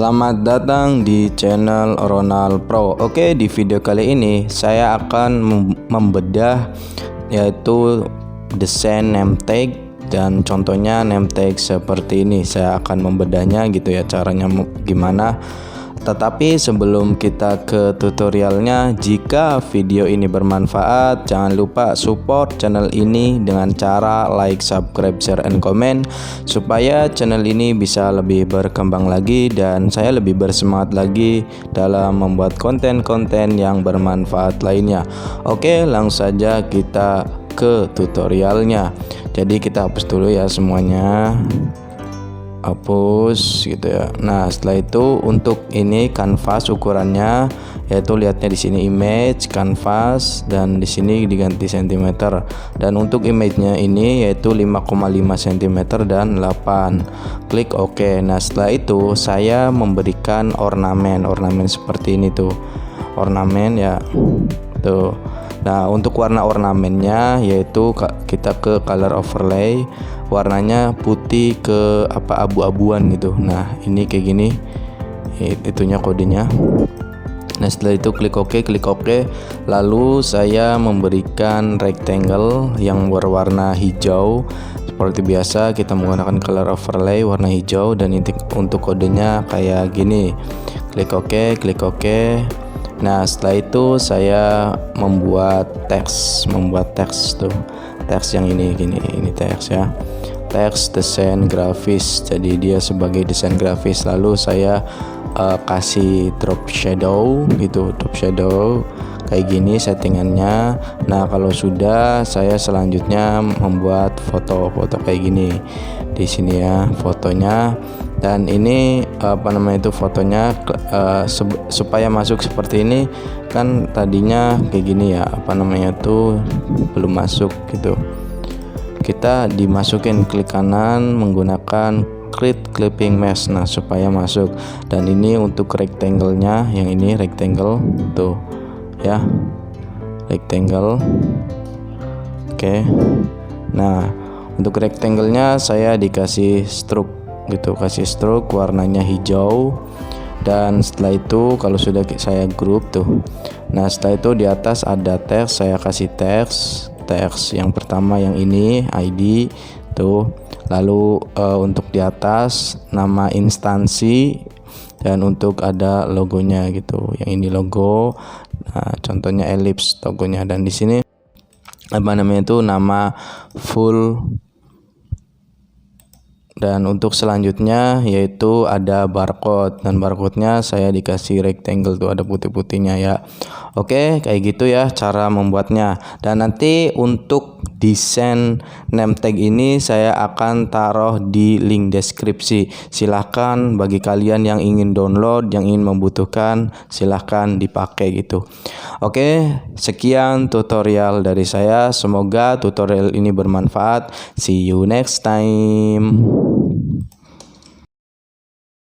Selamat datang di channel Ronald Pro. Oke, di video kali ini saya akan membedah yaitu desain name tag dan contohnya name tag seperti ini. Saya akan membedahnya gitu ya, caranya gimana. Tetapi sebelum kita ke tutorialnya, jika video ini bermanfaat, jangan lupa support channel ini dengan cara like, subscribe, share, and comment supaya channel ini bisa lebih berkembang lagi dan saya lebih bersemangat lagi dalam membuat konten-konten yang bermanfaat lainnya. Oke, langsung saja kita ke tutorialnya. Jadi kita hapus dulu ya semuanya. Hapus gitu ya. Nah, setelah itu untuk ini kanvas ukurannya yaitu lihatnya di sini image kanvas dan di sini diganti cm. Dan untuk image-nya ini yaitu 5,5 cm dan 8. Klik OK. Nah, setelah itu saya memberikan ornamen seperti ini tuh. Ornamen ya. Tuh. Nah, untuk warna ornamennya yaitu kita ke color overlay, warnanya putih ke abu-abuan gitu. Nah, ini kayak gini. Itunya kodenya. Nah, setelah itu klik OK. Lalu saya memberikan rectangle yang berwarna hijau. Seperti biasa kita menggunakan color overlay warna hijau dan untuk kodenya kayak gini. Klik OK. Nah, setelah itu saya membuat teks tuh. Teks yang ini teks ya. Teks desain grafis. Jadi dia sebagai desain grafis. Lalu saya kasih drop shadow gitu, kayak gini settingannya. Nah, kalau sudah saya selanjutnya membuat foto kayak gini. Di sini ya fotonya. Dan ini fotonya supaya masuk seperti ini kan tadinya kayak gini ya, belum masuk gitu. Kita dimasukin klik kanan menggunakan create clipping mesh, nah supaya masuk. Dan ini untuk rectangle-nya, yang ini rectangle tuh ya, rectangle. Oke. Nah, untuk rectangle-nya saya dikasih stroke gitu, kasih stroke warnanya hijau. Dan setelah itu kalau sudah saya group tuh, nah setelah itu di atas ada teks, saya kasih teks yang pertama yang ini ID tuh. Lalu untuk di atas nama instansi dan untuk ada logonya gitu, yang ini logo. Nah, contohnya ellipse logonya. Dan di sini nama full. Dan untuk selanjutnya yaitu ada barcode, dan barcode-nya saya dikasih rectangle tuh, ada putih-putihnya ya. Oke, kayak gitu ya cara membuatnya. Dan nanti untuk desain name tag ini saya akan taruh di link deskripsi. Silahkan bagi kalian yang ingin download, yang ingin membutuhkan, silahkan dipakai gitu. Oke, sekian tutorial dari saya. Semoga tutorial ini bermanfaat. See you next time.